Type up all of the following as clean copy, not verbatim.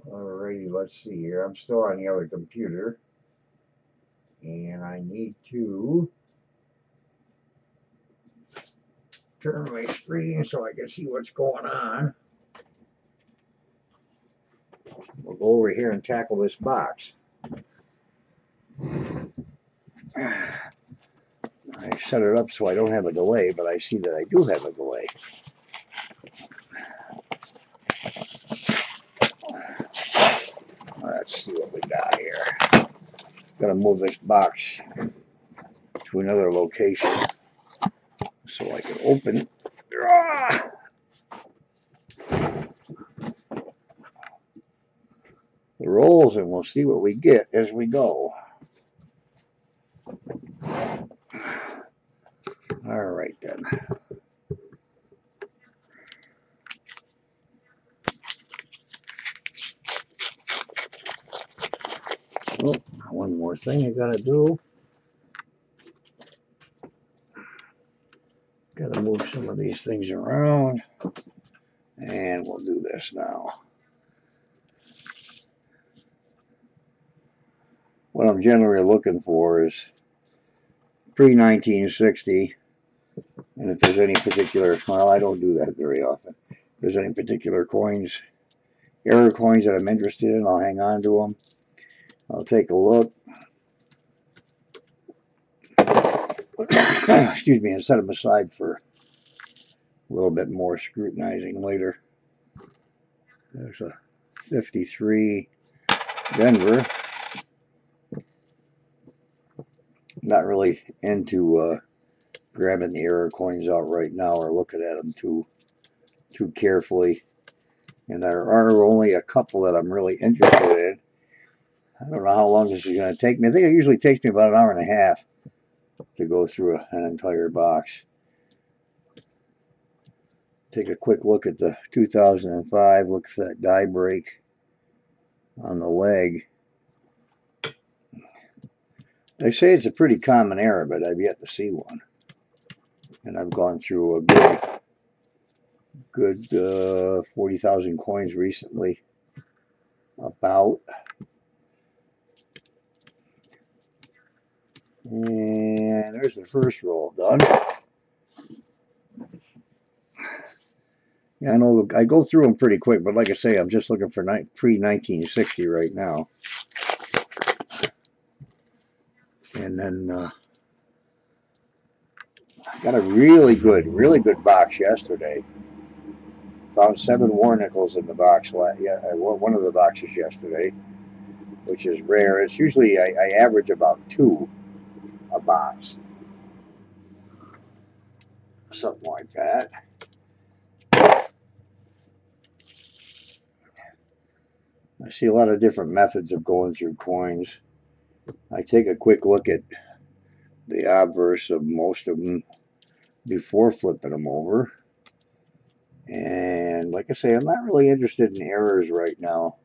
Alrighty, let's see here. I'm still on the other computer, and I need to turn my screen so I can see what's going on. We'll go over here and tackle this box. I set it up so I don't have a delay, but I see that I do have a delay. Let's see what we got here. Gotta move this box to another location so I can open it. The rolls, and we'll see what we get as we go. All right then. Oh, one more thing I gotta do. Gotta move some of these things around, and we'll do this now. What I'm generally looking for is pre-1960, and if there's any particular, well, I don't do that very often. If there's any particular coins, error coins that I'm interested in, I'll hang on to them. I'll take a look. Excuse me, and set them aside for a little bit more scrutinizing later. There's a 53 Denver. Not really into grabbing the error coins out right now or looking at them too carefully. And there are only a couple that I'm really interested in. I don't know how long this is going to take me. I think it usually takes me about an hour and a half to go through an entire box. Take a quick look at the 2005. Look for that die break on the leg. They say it's a pretty common error, but I've yet to see one. And I've gone through a good 40,000 coins recently. About. And there's the first roll done. Yeah, I know I go through them pretty quick, but like I say, I'm just looking for pre-1960 right now. And then I got a really good box yesterday. Found 7 war nickels in the box. One of the boxes yesterday, which is rare. It's usually I average about 2 a box, something like that. I see a lot of different methods of going through coins. I take a quick look at the obverse of most of them before flipping them over. And like I say, I'm not really interested in errors right now.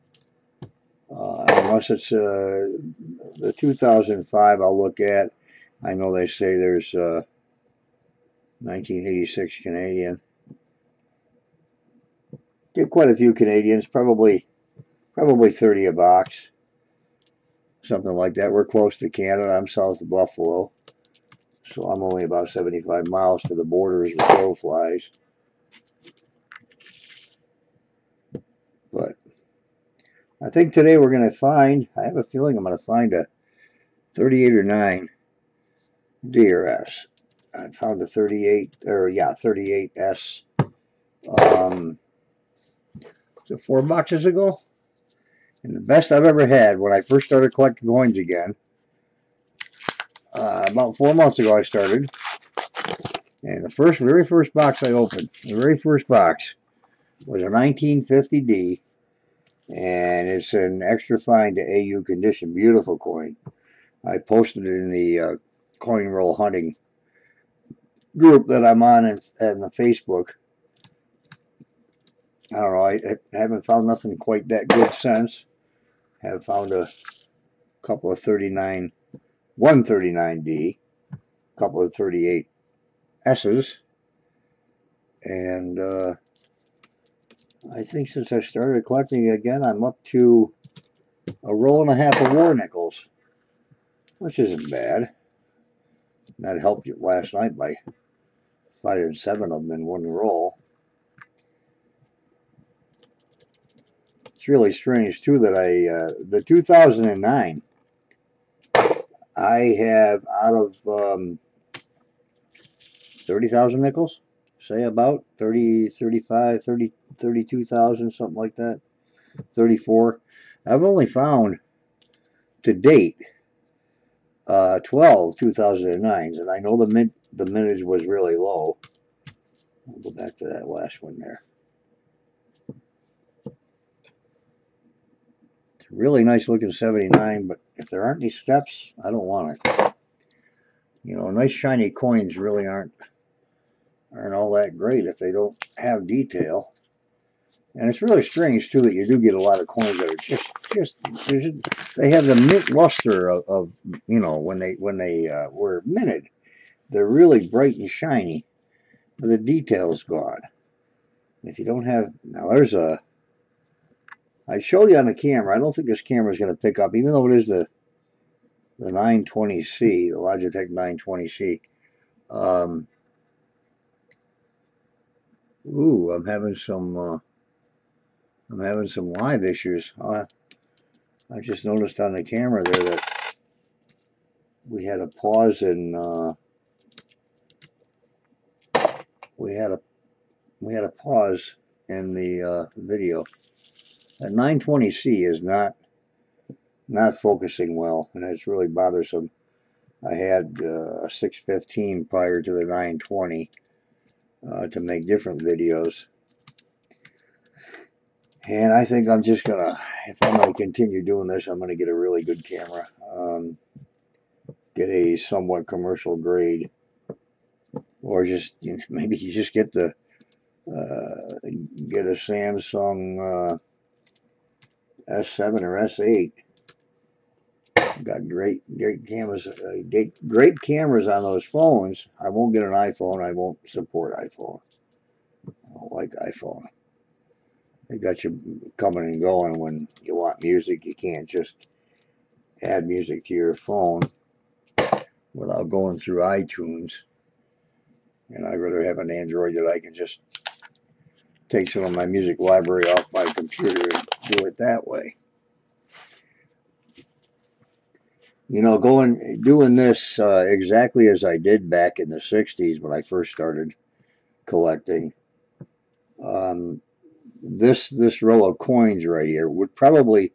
Unless it's the 2005 I'll look at. I know they say there's 1986 Canadian. Get quite a few Canadians, probably 30 a box. Something like that. We're close to Canada. I'm south of Buffalo. So I'm only about 75 miles to the border as the crow flies. But I think today we're going to find, I have a feeling I'm going to find a 38 or 9 DRS. I found a 38S. So 4 boxes ago. And the best I've ever had when I first started collecting coins again. About 4 months ago I started. And the very first box I opened, the very first box, was a 1950D. And it's an extra fine to AU condition. Beautiful coin. I posted it in the coin roll hunting group that I'm on in the Facebook. I don't know. I haven't found nothing quite that good since. Have found a couple of 139D, a couple of 38S's, and I think since I started collecting again, I'm up to a roll and a half of war nickels, which isn't bad. That helped you last night by finding 7 of them in one roll. It's really strange too that the 2009, I have out of 30,000 nickels, say about 30, 35, 30, 32,000, something like that, 34. I've only found to date 12 2009s, and I know the mintage was really low. I'll go back to that last one there. It's a really nice looking 79, but if there aren't any steps, I don't want it. You know, nice shiny coins really aren't all that great if they don't have detail. And it's really strange too that you do get a lot of coins that are they have the mint luster of you know, when they were minted. They're really bright and shiny, but the detail's gone. If you don't have, now there's a, I showed you on the camera. I don't think this camera is going to pick up, even though it is the 920C, the Logitech 920C. Ooh, I'm having some live issues. I just noticed on the camera there that we had a pause in we had a pause in the video. That 920C is not focusing well, and it's really bothersome. I had a 615 prior to the 920 to make different videos, and I think I'm just gonna, if I'm gonna continue doing this, I'm gonna get a really good camera, get a somewhat commercial grade, or just, you know, maybe you just get the get a Samsung S7 or S8. Got great cameras, great cameras on those phones. I won't get an iPhone. I won't support iPhone. I don't like iPhone. They got you coming and going when you want music. You can't just add music to your phone without going through iTunes. And I'd rather have an Android that I can just take some of my music library off my computer and do it that way. You know, doing this exactly as I did back in the 60s when I first started collecting. This row of coins right here would probably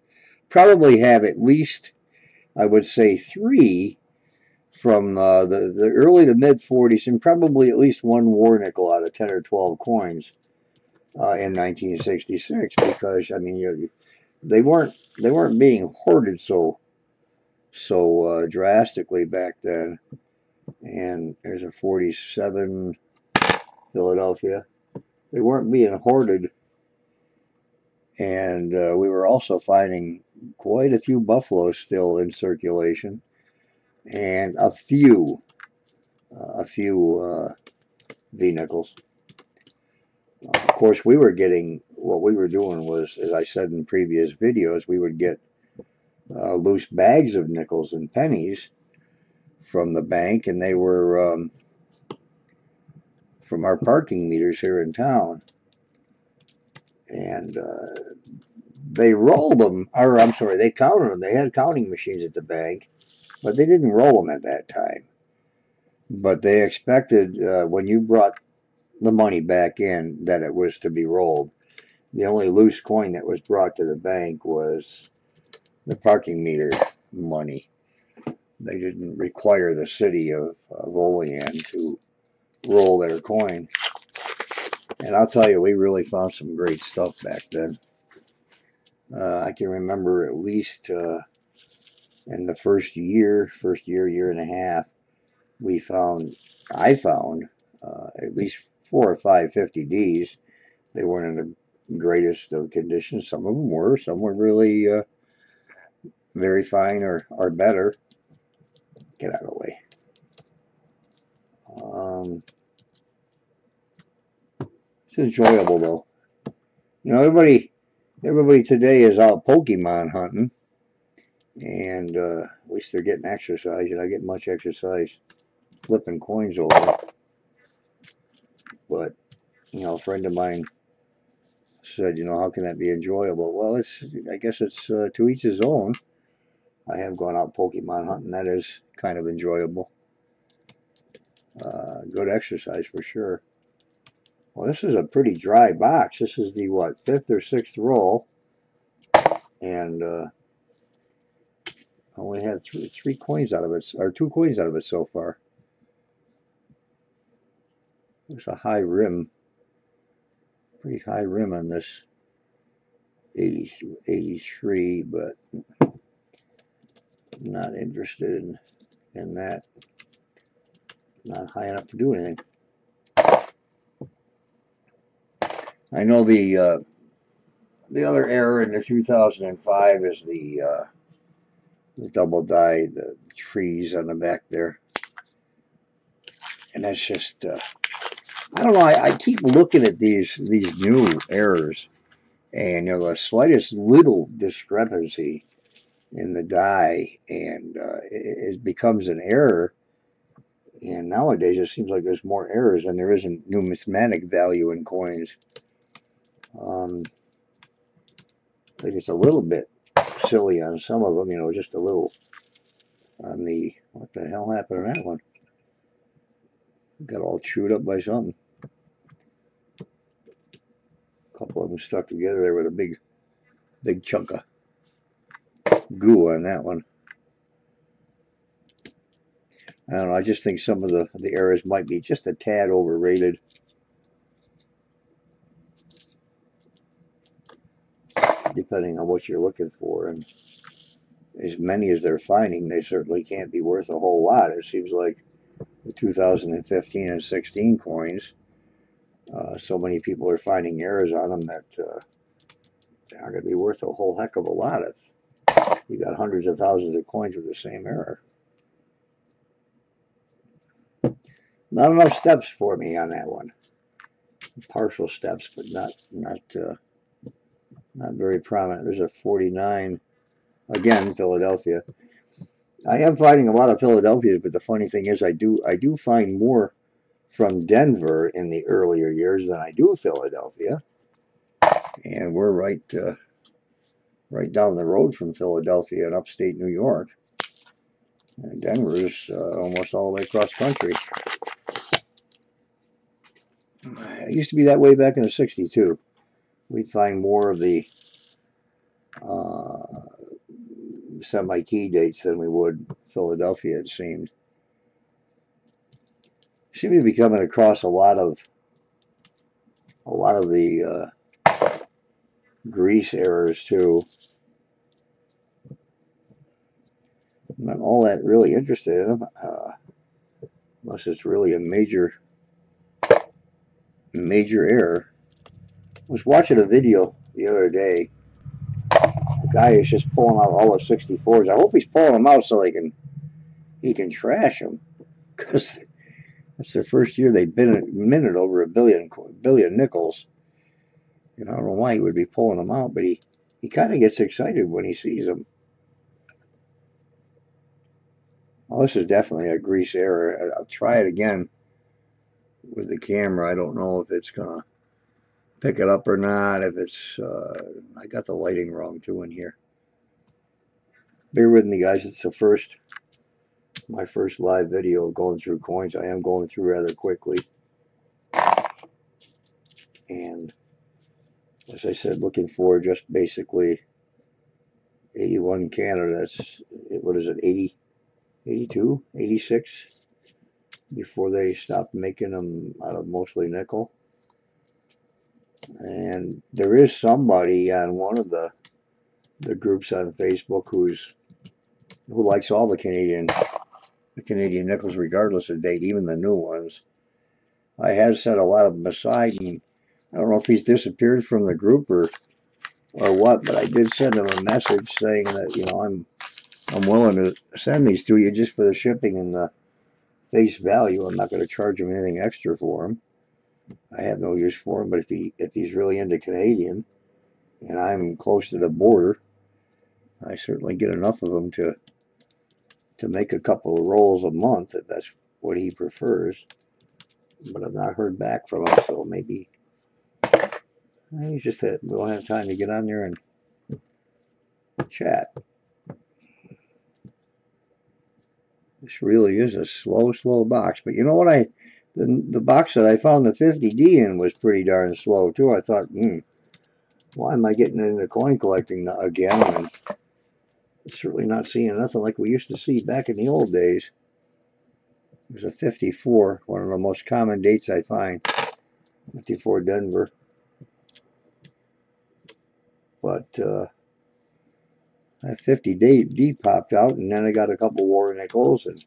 have at least, I would say, 3 from the early to mid 40s, and probably at least 1 war nickel out of 10 or 12 coins in 1966. Because I mean, they weren't being hoarded so drastically back then. And there's a 47 Philadelphia. They weren't being hoarded, and we were also finding quite a few buffaloes still in circulation, and a few V-nickels. Of course, we were getting, what we were doing was, as I said in previous videos, we would get loose bags of nickels and pennies from the bank, and they were from our parking meters here in town. And they rolled them, or I'm sorry, they counted them. They had counting machines at the bank, but they didn't roll them at that time. But they expected when you brought the money back in that it was to be rolled. The only loose coin that was brought to the bank was the parking meter money. They didn't require the city of Olean to roll their coin. And I'll tell you, we really found some great stuff back then. I can remember at least in the first year and a half, I found at least 4 or 5 50Ds. They weren't in the greatest of conditions. Some of them were. Some were really very fine or better. Get out of the way. It's enjoyable though. You know, everybody today is out Pokemon hunting, and at least they're getting exercise. You're not getting much exercise flipping coins over. But you know, a friend of mine said, you know, how can that be enjoyable? Well, I guess it's to each his own. I have gone out Pokemon hunting. That is kind of enjoyable. Good exercise for sure. Well, this is a pretty dry box. This is the, what, fifth or sixth roll. And I only had three coins out of it, or two coins out of it so far. There's a high rim, pretty high rim on this 83, but not interested in that. Not high enough to do anything. I know the other error in the 2005 is the double die, the trees on the back there. And that's just, I don't know, I keep looking at these new errors, and you know, the slightest little discrepancy in the die, and it becomes an error. And nowadays it seems like there's more errors than there is in numismatic value in coins. I think it's a little bit silly on some of them, you know, just a little on the, what the hell happened to that one? Got all chewed up by something. A couple of them stuck together there with a big chunk of goo on that one. I don't know, I just think some of the errors might be just a tad overrated. Depending on what you're looking for. And as many as they're finding, they certainly can't be worth a whole lot. It seems like the 2015 and 16 coins, so many people are finding errors on them that they aren't going to be worth a whole heck of a lot if you got hundreds of thousands of coins with the same error. Not enough steps for me on that one. Partial steps, but not very prominent. There's a 49, again, Philadelphia. I am finding a lot of Philadelphia, but the funny thing is, I do find more from Denver in the earlier years than I do Philadelphia, and we're right down the road from Philadelphia in upstate New York, and Denver's almost all the way across country. It used to be that way back in the '62. We'd find more of the semi-key dates than we would Philadelphia, it seemed. Seem to be coming across a lot of the Greece errors too. I'm not all that really interested in them, unless it's really a major error. I was watching a video the other day. The guy is just pulling out all the 64s. I hope he's pulling them out so he can trash them, because that's their first year they've been minted over a billion nickels. And I don't know why he would be pulling them out, but he kind of gets excited when he sees them. Well, this is definitely a Grease error. I'll try it again with the camera. I don't know if it's gonna pick it up or not. If it's, I got the lighting wrong too in here. Bear with me, guys. It's my first live video going through coins. I am going through rather quickly, and as I said, looking for just basically 81 Canada. That's, what is it, 80, 82, 86? Before they stopped making them out of mostly nickel. And there is somebody on one of the groups on Facebook who likes all the Canadian nickels regardless of date, even the new ones. I have set a lot of them aside, and I don't know if he's disappeared from the group or what, but I did send him a message saying that, you know, I'm willing to send these to you just for the shipping and the face value. I'm not going to charge him anything extra for them. I have no use for him, but if he's really into Canadian, and I'm close to the border. I certainly get enough of them to make a couple of rolls a month if that's what he prefers. But I've not heard back from him, so maybe he just said we don't have time to get on there and chat. This really is a slow box. But you know what? The box that I found the 50D in was pretty darn slow too. I thought, why am I getting into coin collecting again? And certainly not seeing nothing like we used to see back in the old days. It was a 54, one of the most common dates I find. 54 Denver. But that 50D popped out, and then I got a couple war nickels, and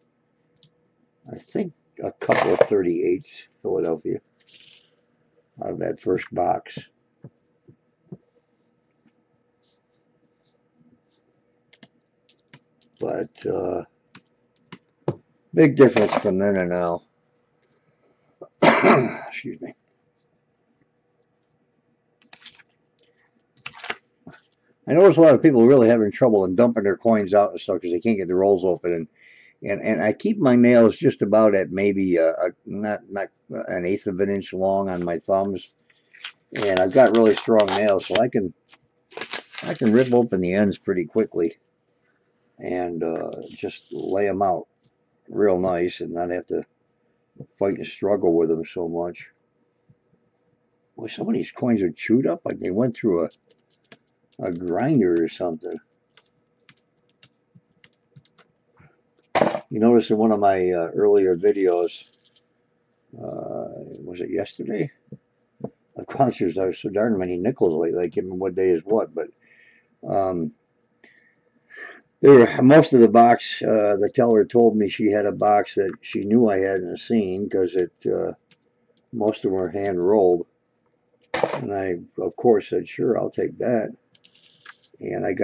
I think a couple of 38s Philadelphia out of that first box. But big difference from then and now. Excuse me. I notice a lot of people really having trouble in dumping their coins out and stuff because they can't get the rolls open. And I keep my nails just about at maybe not an eighth of an inch long on my thumbs, and I've got really strong nails, so I can rip open the ends pretty quickly and just lay them out real nice and not have to fight and struggle with them so much. Well, some of these coins are chewed up like they went through a grinder or something. You notice in one of my earlier videos, was it yesterday? Of course, there's so darn many nickels lately. I can't remember what day is what, but most of the box, the teller told me she had a box that she knew I hadn't seen because most of them were hand rolled. And I, of course, said, sure, I'll take that. And I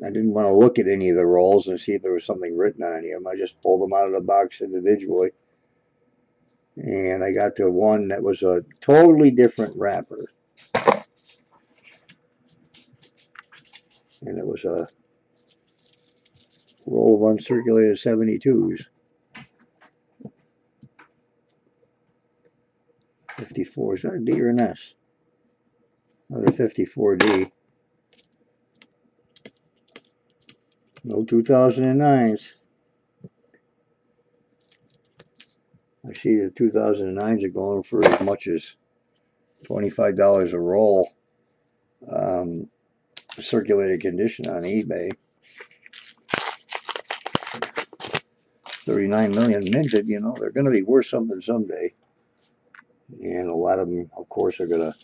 didn't want to look at any of the rolls and see if there was something written on any of them. I just pulled them out of the box individually. And I got to one that was a totally different wrapper. And it was a roll of uncirculated 72s. 54. Is that a D or an S? Another 54D. No 2009s. I see the 2009s are going for as much as $25 a roll. Circulated condition on eBay. 39 million minted, you know, they're going to be worth something someday. And a lot of them, of course, are going to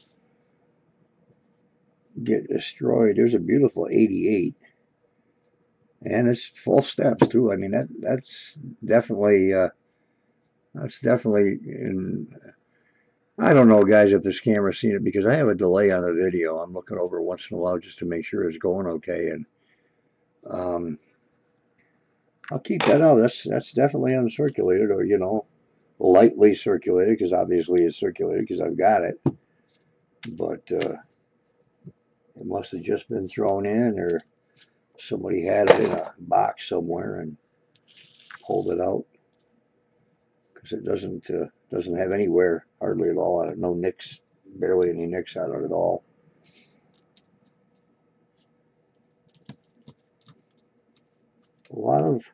get destroyed. There's a beautiful 88. And it's full steps, too. I mean, that's definitely in... I don't know, guys, if this camera's seen it because I have a delay on the video. I'm looking over once in a while just to make sure it's going okay. And I'll keep that out. That's definitely uncirculated, or, you know, lightly circulated, because obviously it's circulated because I've got it. But it must have just been thrown in, or somebody had it in a box somewhere and pulled it out, because it doesn't have any wear hardly at all on it. No nicks, barely any nicks on it at all. A lot of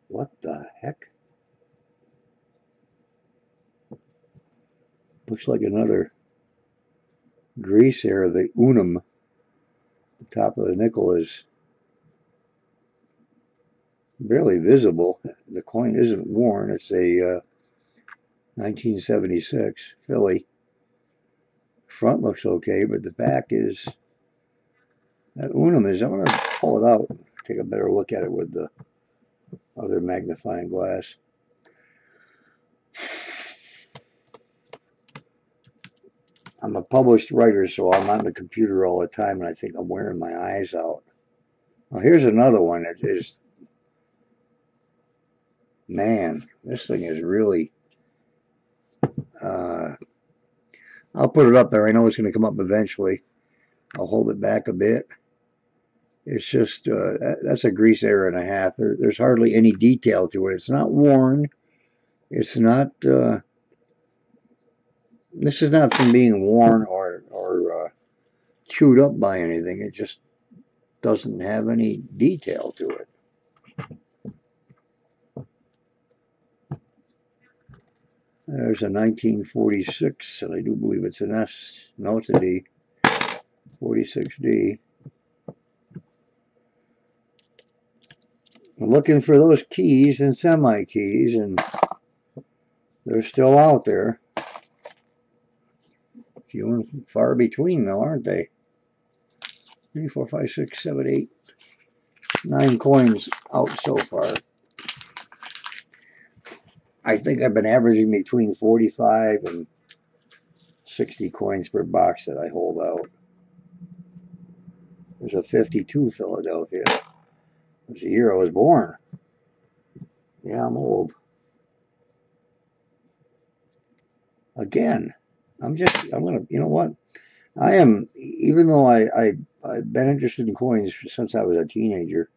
what the heck? Looks like another grease there. The unum, the top of the nickel, is barely visible. The coin isn't worn. It's a 1976 Philly. Front looks okay, but the back is, that unum is, I'm going to pull it out, take a better look at it with the other magnifying glass. I'm a published writer, so I'm on the computer all the time, and I think I'm wearing my eyes out. Well, here's another one that is, man, this thing is really I'll put it up there. I know it's going to come up eventually. I'll hold it back a bit. It's just, that's a grease error and a half. There's hardly any detail to it. It's not worn. It's not, this is not from being worn or chewed up by anything. It just doesn't have any detail to it. There's a 1946, and I do believe it's an S. No, it's a D. 46D. I'm looking for those keys and semi-keys, and they're still out there. Few and far between, though, aren't they? 3, 4, 5, 6, 7, 8, 9 coins out so far. I think I've been averaging between 45 and 60 coins per box that I hold out. There's a 52 Philadelphia. It was the year I was born. Yeah, I'm old. Again, I'm gonna, you know what? I am, even though I've been interested in coins since I was a teenager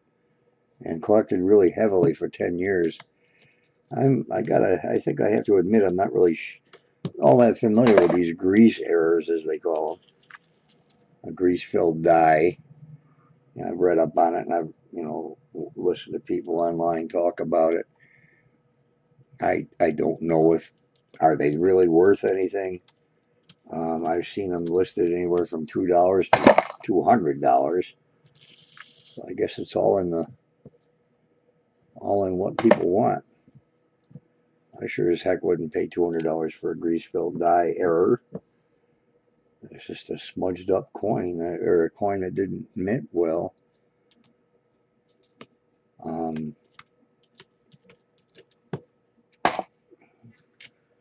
and collected really heavily for 10 years, I think I have to admit I'm not really all that familiar with these grease errors, as they call them. A grease-filled die. I've read up on it, and I've, listened to people online talk about it. I don't know are they really worth anything. I've seen them listed anywhere from $2 to $200. So I guess it's all in what people want. I sure as heck wouldn't pay $200 for a grease-filled die error. It's just a smudged up coin, or a coin that didn't mint well.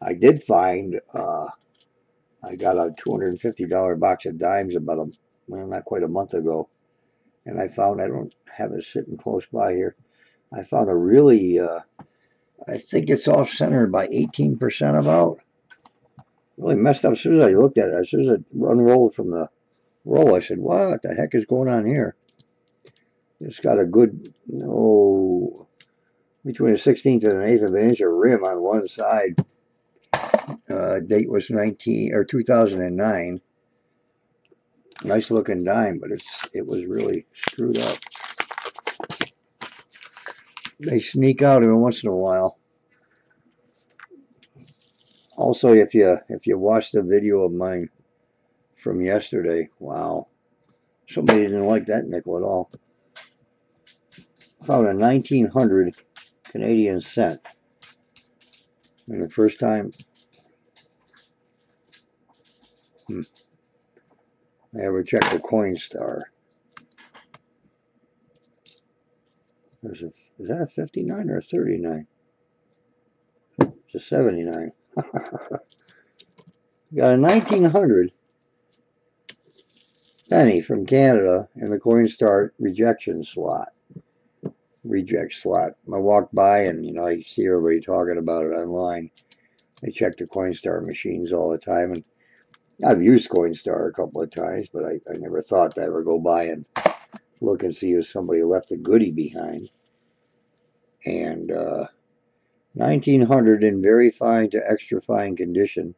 I did find, I got a $250 box of dimes not quite a month ago. And I found, I don't have it sitting close by here, I found a really, I think it's off-centered by 18% about. Really messed up as soon as I looked at it. As soon as it unrolled from the roll, I said, what the heck is going on here? It's got a good, between a 16th and an eighth of an inch of rim on one side. Date was 2009. Nice looking dime, but it was really screwed up. They sneak out every once in a while. Also, if you watch the video of mine from yesterday, wow, somebody didn't like that nickel at all. I found a 1900 Canadian cent. And the first time I ever checked the Coinstar. Is that a 59 or a 39? It's a 79. Got a 1900 penny from Canada in the Coinstar reject slot. I walked by and, I see everybody talking about it online. I check the Coinstar machines all the time, and I've used Coinstar a couple of times, but I never thought to ever go by and look and see if somebody left a goodie behind. And 1900 in very fine to extra fine condition.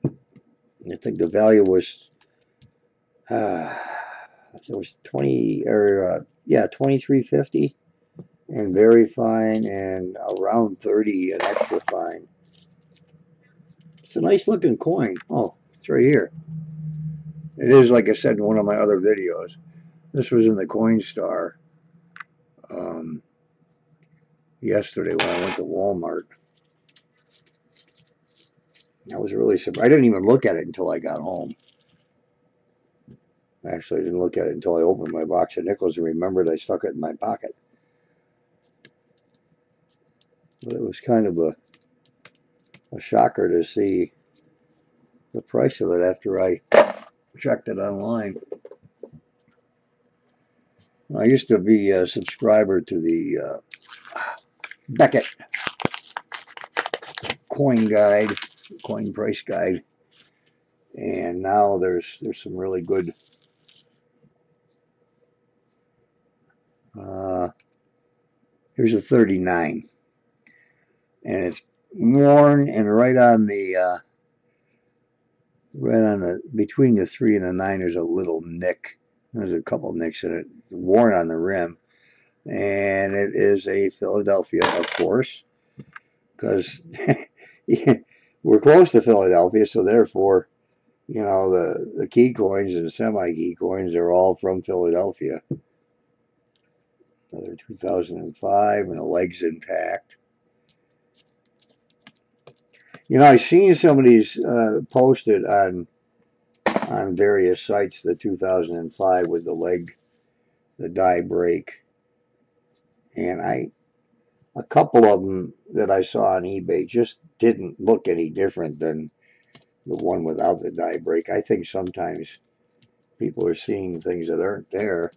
I think the value was it was 23.50, and very fine, and around 30 and extra fine. It's a nice looking coin. Oh, it's right here. It is, like I said in one of my other videos. This was in the Coinstar yesterday when I went to Walmart. I was really surprised. I didn't even look at it until I got home. Actually, I didn't look at it until I opened my box of nickels and remembered I stuck it in my pocket. But it was kind of a shocker to see the price of it after I checked it online. I used to be a subscriber to the Beckett coin guide, coin price guide, and now there's some really good. Here's a 39, and it's worn, and right on the between the 3 and the 9, there's a little nick. There's a couple nicks in it. It's worn on the rim, and it is a Philadelphia, of course, because we're close to Philadelphia, so therefore, you know, the key coins and semi-key coins are all from Philadelphia. Another 2005, and the leg's intact. You know, I've seen some of these posted on various sites, the 2005 with the leg, the die break, and a couple of them that I saw on eBay just didn't look any different than the one without the die break. I think sometimes people are seeing things that aren't there.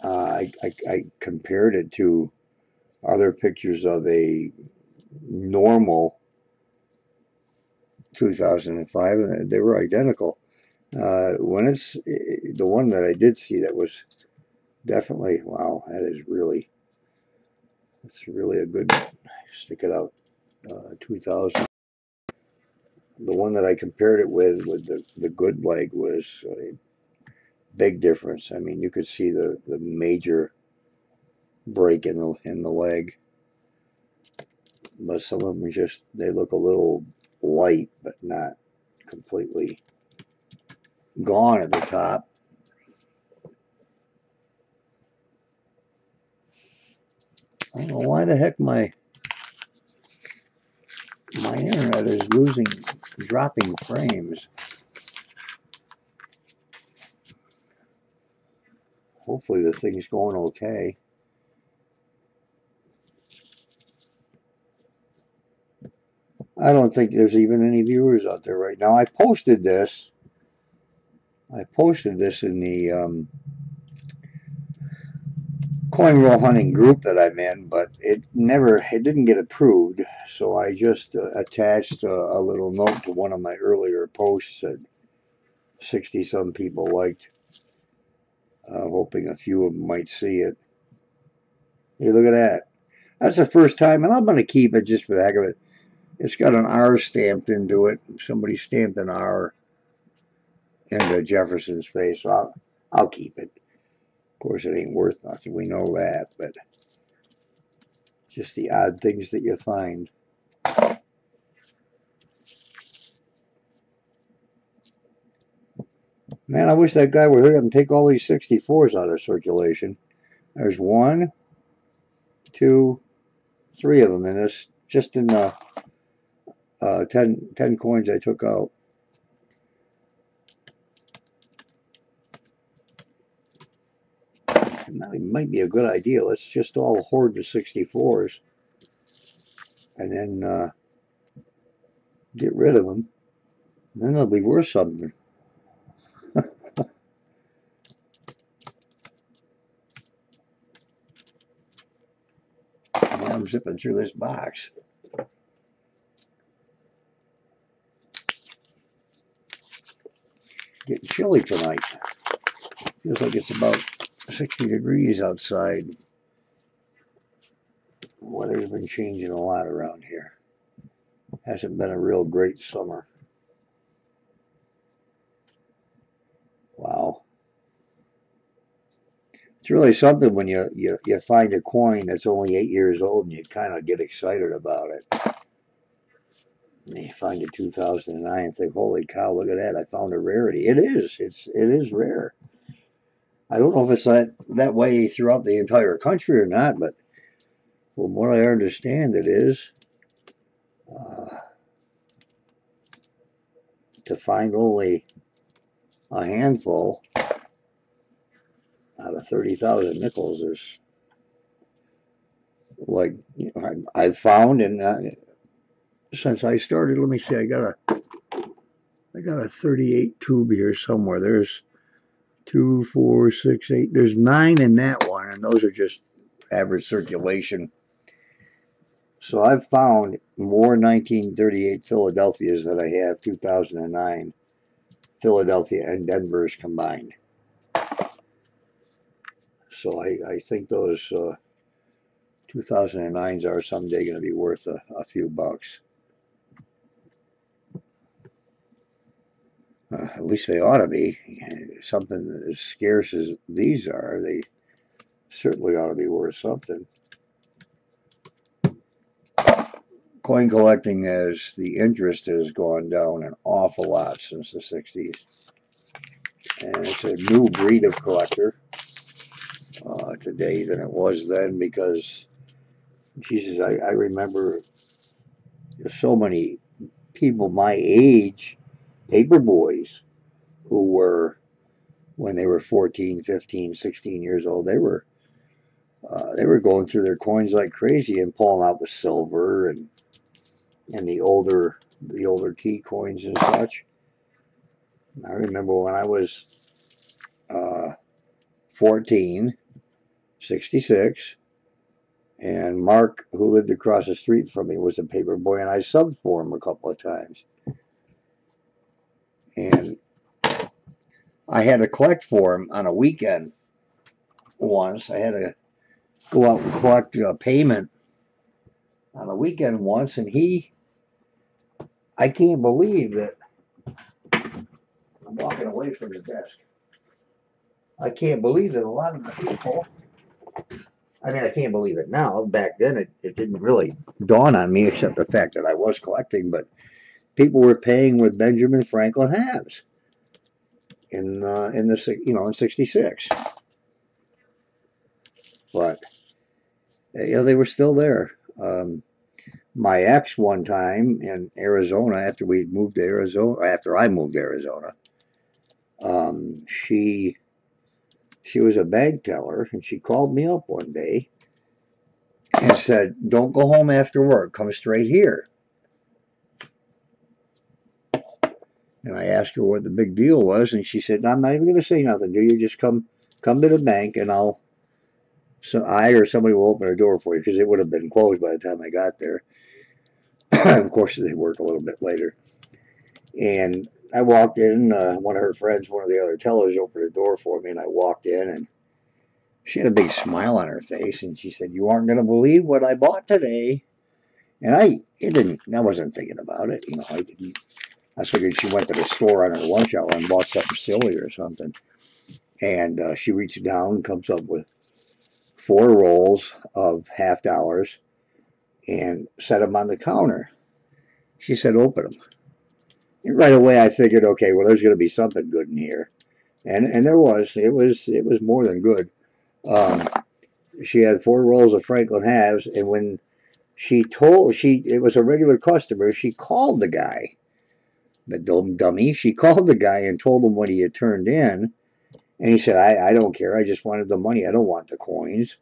I compared it to other pictures of a normal 2005, and they were identical. When it's the one that I did see that was definitely, wow, that's really a good, stick it out, 2000. The one that I compared it with the good leg was a big difference. I mean, you could see the major break in the leg, but some of them just, they look a little light, but not completely gone at the top. I don't know why the heck my internet is dropping frames. Hopefully the thing's going okay. I don't think there's even any viewers out there right now. I posted this in the coin roll hunting group that I'm in, but it didn't get approved. So I just attached a little note to one of my earlier posts that 60 some people liked, hoping a few of them might see it. Hey, look at that. That's the first time, and I'm going to keep it just for the heck of it. It's got an R stamped into it. Somebody stamped an R into Jefferson's face, so I'll keep it. Of course, it ain't worth nothing. We know that, but just the odd things that you find. Man, I wish that guy were here and take all these 64s out of circulation. There's 1, 2, 3 of them in this, just in the 10 coins I took out. And that might be a good idea. Let's just all hoard the 64s and then get rid of them. And then they'll be worth something. I'm zipping through this box. Getting chilly tonight. Feels like it's about 60 degrees outside. Weather's been changing a lot around here. Hasn't been a real great summer. Wow. It's really something when you find a coin that's only 8 years old and you kind of get excited about it. And you find a 2009 and think, holy cow, look at that. I found a rarity. It is. It is rare. I don't know if it's that way throughout the entire country or not, but from what I understand, it is. To find only a handful out of 30,000 nickels is like, you know, I've found, and since I started, let me see, I got a 38 tube here somewhere. There's 2, 4, 6, 8. There's 9 in that one, and those are just average circulation So I've found more 1938 Philadelphias than I have 2009 Philadelphia and Denver's combined. So I think those 2009s are someday going to be worth a few bucks. At least they ought to be. Something as scarce as these are, they certainly ought to be worth something. Coin collecting, as the interest has gone down an awful lot since the 60s. And it's a new breed of collector today than it was then, because, Jesus, I remember so many people my age, paper boys, who were, when they were 14, 15, 16 years old, they were going through their coins like crazy and pulling out the silver and the older key coins and such. I remember when I was 14, 66, and Mark, who lived across the street from me, was a paper boy, and I subbed for him a couple of times. And I had to collect for him on a weekend once. I had to go out and collect a payment on a weekend once, and I can't believe that I'm walking away from his desk. I can't believe that a lot of the people, I mean, I can't believe it now. Back then, it didn't really dawn on me, except the fact that I was collecting, but people were paying with Benjamin Franklin halves in in '66. But they were still there. My ex, one time in Arizona, after I moved to Arizona, she was a bank teller, and she called me up one day and said, "Don't go home after work. Come straight here." And I asked her what the big deal was, and she said, "I'm not even going to say nothing. Do you just come to the bank, and I or somebody will open the door for you," because it would have been closed by the time I got there. Of course, they work a little bit later. And I walked in. One of her friends, one of the other tellers, opened the door for me, and I walked in, and she had a big smile on her face, and she said, "You aren't going to believe what I bought today." And I wasn't thinking about it. I figured she went to the store on her lunch hour and bought something silly or something. And she reached down and comes up with 4 rolls of $50 and set them on the counter. She said, "Open them." And right away I figured, okay, well, there's going to be something good in here. And there was. It was more than good. She had 4 rolls of Franklin halves, and when it was a regular customer, she called the guy, the dummy. She called the guy and told him what he had turned in, and he said, I don't care. I just wanted the money. I don't want the coins."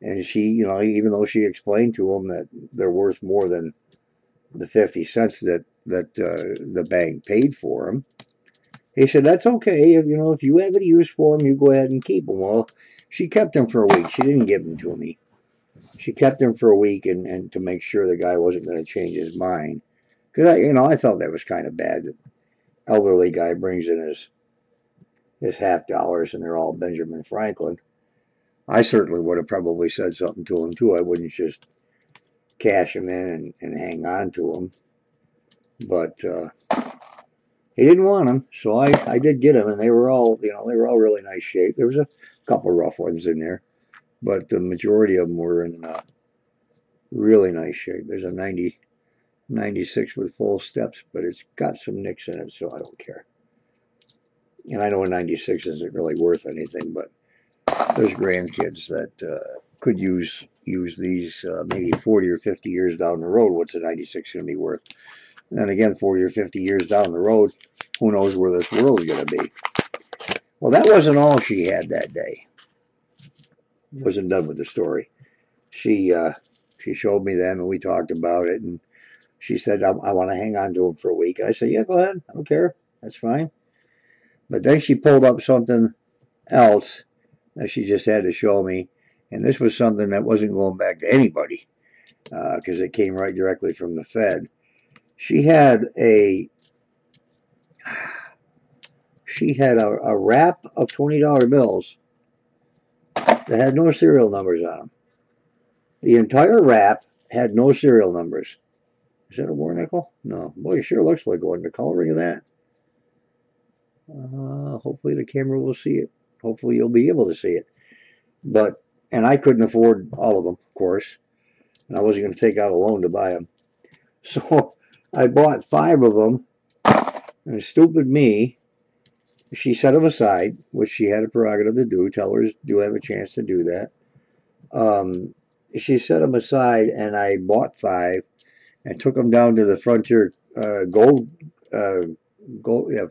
And she, even though she explained to him that they're worth more than the 50 cents that the bank paid for them, he said, "That's okay. If you have any use for them, you go ahead and keep them." Well, she kept them for a week. She didn't give them to me. She kept them for a week and to make sure the guy wasn't going to change his mind. Because I felt that was kind of bad. That elderly guy brings in his $50 and they're all Benjamin Franklin. I certainly would have probably said something to him too. I wouldn't just cash them in and hang on to them. But he didn't want them, so I did get them, and they were all really nice shape. There was a couple rough ones in there, but the majority of them were in really nice shape. There's a 96 with full steps, but it's got some nicks in it, so I don't care. And I know a 96 isn't really worth anything, but there's grandkids that could use these maybe 40 or 50 years down the road. What's a 96 going to be worth? And then again, 40 or 50 years down the road, who knows where this world is going to be. Well, that wasn't all she had that day. Wasn't done with the story. She showed me them, and we talked about it, and she said, I want to hang on to them for a week. I said, "Yeah, go ahead. I don't care. That's fine." But then she pulled up something else that she just had to show me, and this was something that wasn't going back to anybody. because it came right directly from the Fed. She had a wrap of $20 bills that had no serial numbers on them. The entire wrap had no serial numbers. Is that a war nickel? No. Boy, it sure looks like one. The coloring of that. Hopefully the camera will see it. Hopefully you'll be able to see it. And I couldn't afford all of them, of course. And I wasn't going to take out a loan to buy them. So I bought 5 of them. And stupid me, she set them aside, which she had a prerogative to do. Tellers do have a chance to do that. She set them aside, and I bought 5 and took them down to the Frontier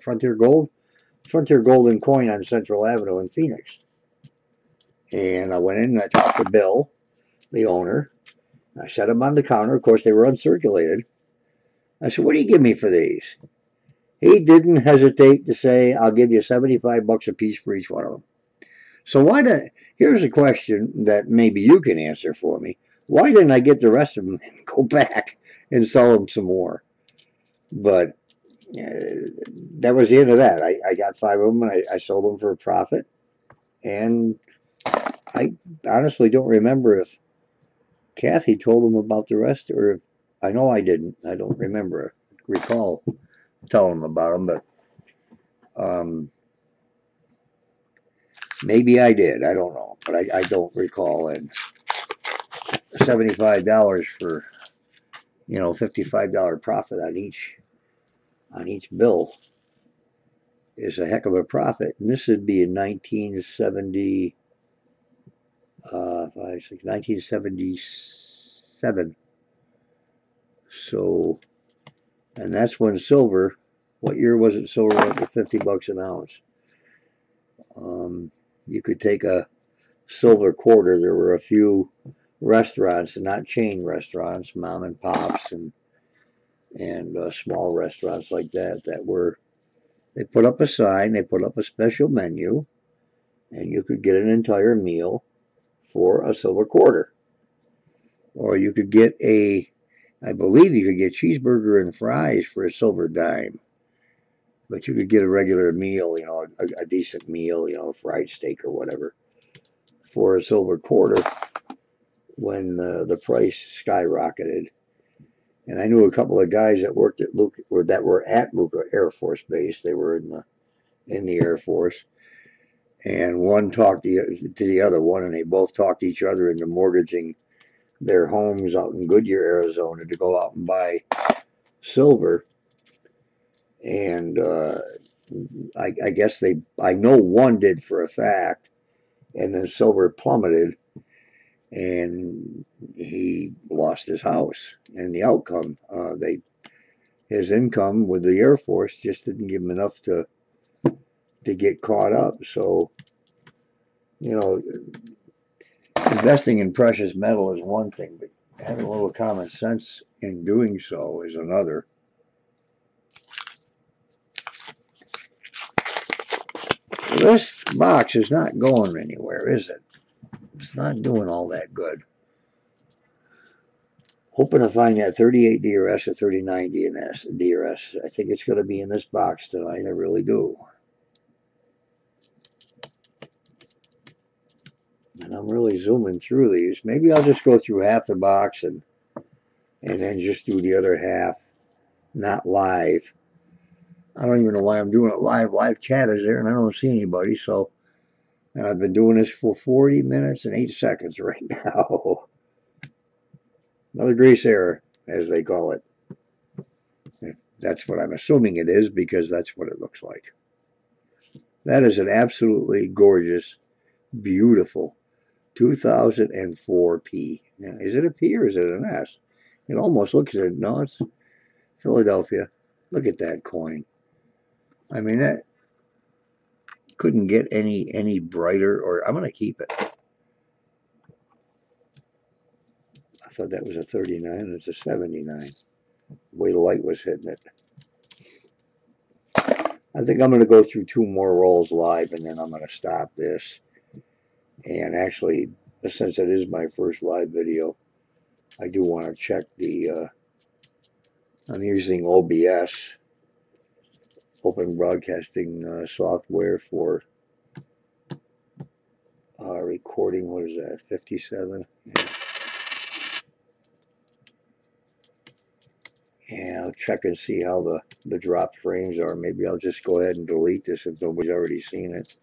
Frontier Gold and Coin on Central Avenue in Phoenix. And I went in and I talked to Bill, the owner. I set them on the counter. Of course, they were uncirculated. I said, "What do you give me for these?" He didn't hesitate to say, "I'll give you $75 a piece for each one of them." So here's a question that maybe you can answer for me. Why didn't I get the rest of them and go back and sell them some more? But that was the end of that. I got 5 of them and I sold them for a profit. And I honestly don't remember if Kathy told them about the rest, or if I know I didn't. I don't recall telling them about them, but maybe I did. I don't know, but I don't recall. And $75 for $55 profit on each bill is a heck of a profit. And this would be in 1977. So, and that's when silver. What year was it? Silver went to $50 an ounce. You could take a silver quarter. There were a few restaurants, and not chain restaurants, mom and pops, and small restaurants like that they put up a sign, they put up a special menu, and you could get an entire meal for a silver quarter. Or you could get I believe you could get cheeseburger and fries for a silver dime. But you could get a regular meal, a decent meal, fried steak or whatever, for a silver quarter when the price skyrocketed. And I knew a couple of guys that worked at that were at Luca Air Force Base. They were in the Air Force, and one talked to the other one, and they both talked each other into mortgaging their homes out in Goodyear, Arizona, to go out and buy silver. And I guess I know one did for a fact, and then silver plummeted, and he lost his house. And the outcome, his income with the Air Force just didn't give him enough to get caught up. So, investing in precious metal is one thing, but having a little common sense in doing so is another. This box is not going anywhere, is it? It's not doing all that good. Hoping to find that 38 DRS or 39 DRS. I think it's going to be in this box tonight. I really do. And I'm really zooming through these. Maybe I'll just go through half the box and then just do the other half, not live. I don't even know why I'm doing it live. Live chat is there, and I don't see anybody. So, and I've been doing this for 40 minutes and 8 seconds right now. Another grease error, as they call it. That's what I'm assuming it is, because that's what it looks like. That is an absolutely gorgeous, beautiful 2004 P. Now, is it a P or is it an S? It almost looks like, no, it's Philadelphia. Look at that coin. I mean, that couldn't get any brighter, or I'm going to keep it. I thought that was a 39, and it's a 79. The way the light was hitting it. I think I'm going to go through 2 more rolls live, and then I'm going to stop this. And actually, since it is my first live video, I do want to check the, I'm using OBS, Open Broadcasting Software, for recording. What is that, 57? Yeah. And I'll check and see how the dropped frames are. Maybe I'll just go ahead and delete this if nobody's already seen it.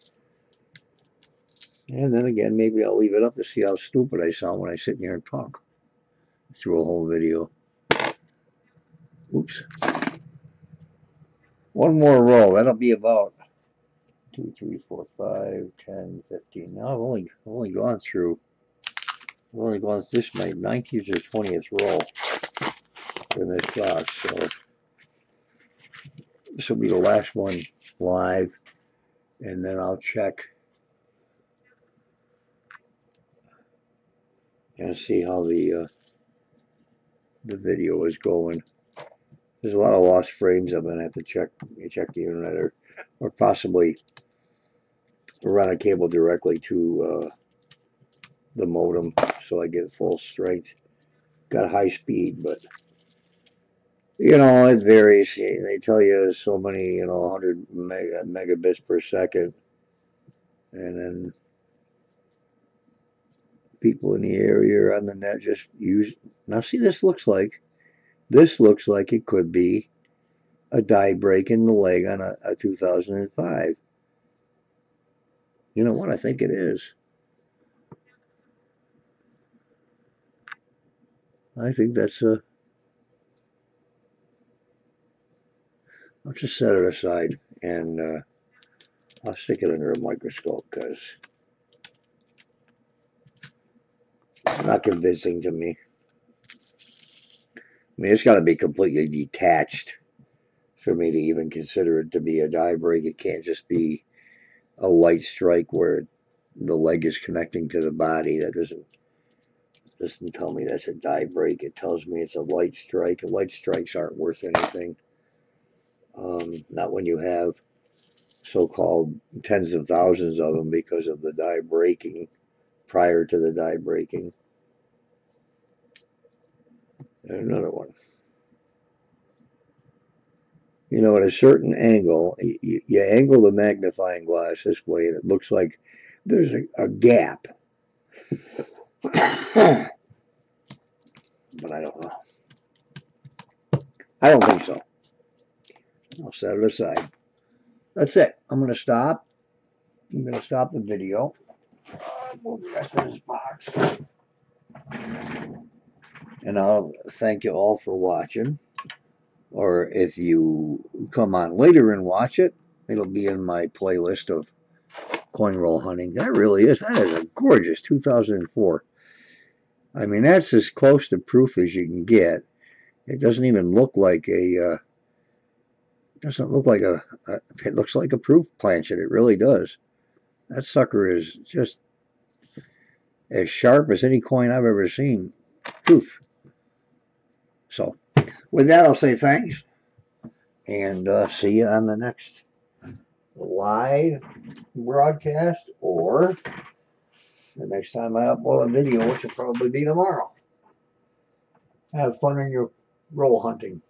And then again, maybe I'll leave it up to see how stupid I sound when I sit here and talk through a whole video. Oops. One more roll. That'll be about 2, 3, 4, 5, 10, 15. Now I've only gone through. I've only gone. This my 19th or 20th roll in this box, so this will be the last one live, and then I'll check and see how the video is going. There's a lot of lost frames. I'm gonna have to check the internet, or possibly run a cable directly to the modem so I get full strength. Got high speed, but you know, it varies. They tell you so many, 100 megabits per second, and then people in the area on the net just use. Now, see, this looks like it could be a die break in the leg on a 2005. You know what? I think it is. I think that's a. I'll just set it aside and I'll stick it under a microscope because it's not convincing to me. I mean, it's got to be completely detached for me to even consider it to be a die break. It can't just be a light strike where the leg is connecting to the body. That doesn't tell me that's a die break. It tells me it's a light strike. Light strikes aren't worth anything. Not when you have so-called tens of thousands of them because of the die breaking prior to the die breaking. And another one. At a certain angle, you angle the magnifying glass this way, and it looks like there's a gap. But I don't know. I don't think so. I'll set it aside. That's it. I'm going to stop. I'm going to stop the video. Move the rest of this box. And I'll thank you all for watching. Or if you come on later and watch it, it'll be in my playlist of coin roll hunting. That is a gorgeous 2004. I mean, that's as close to proof as you can get. It doesn't even look like it looks like a proof planchet. It really does. That sucker is just as sharp as any coin I've ever seen. Proof. So, with that, I'll say thanks, and see you on the next live broadcast, or the next time I upload a video, which will probably be tomorrow. Have fun in your roll hunting.